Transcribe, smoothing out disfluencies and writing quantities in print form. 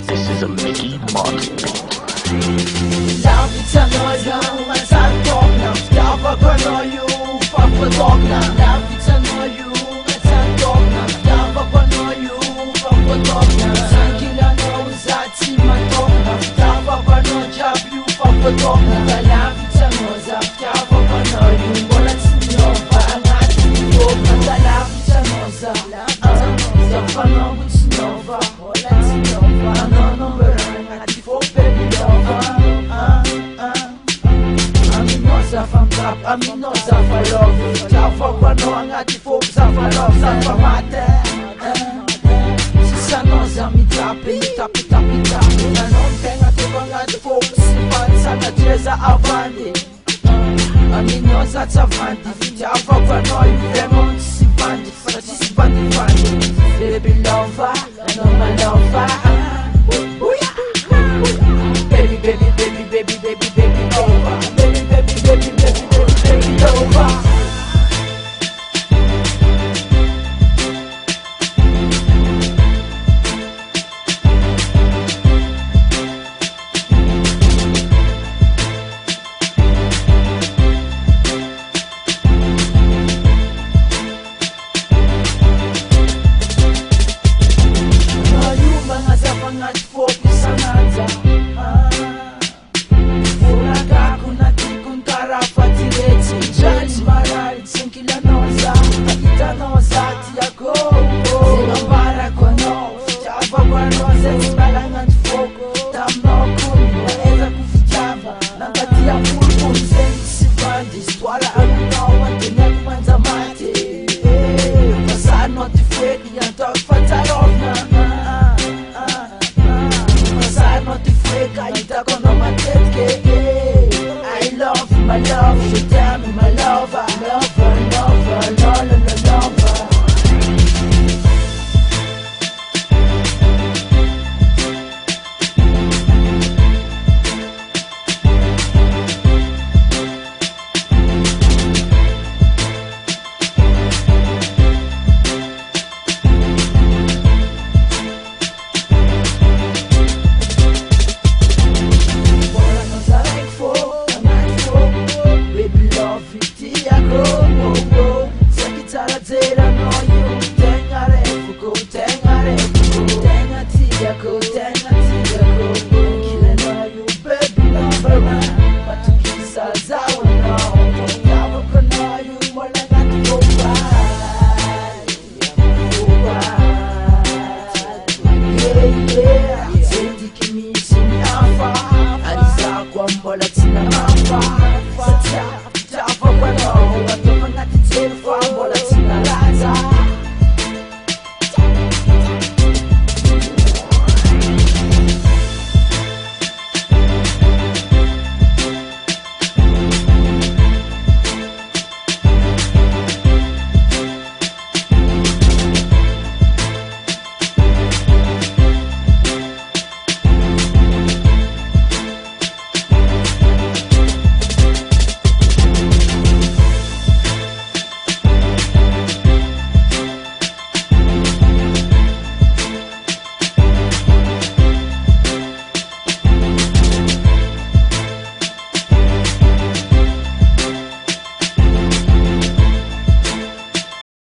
This is a Mickey Mouse beat. Lavica noju, mazal tokna Wdawa panoju, papodokna Lavica noju, mazal tokna Wdawa panoju, papodokna Zangila no zati matokna Wdawa panojabiu, papodokna Lavica noza, wdawa panoju Bola tsinova, angati tokna Lavica noza, zapanogu tsinova Bola tsinova, anono beranga Tifo baby lover Amino zafa love Jafa kwano angati folk zafa love Zafa mate Sisa noza mi tape Nanon tenga teko angati folk Sifan sana jeza avandi Amino za tavandi Jafa kwano yu lemon Sifandi Sifandi fandi Baby lover Anoma lover Baby, baby, baby, baby, baby, baby, over. Baby, baby, baby, baby, baby, baby, over. I love my love, je t'aime, my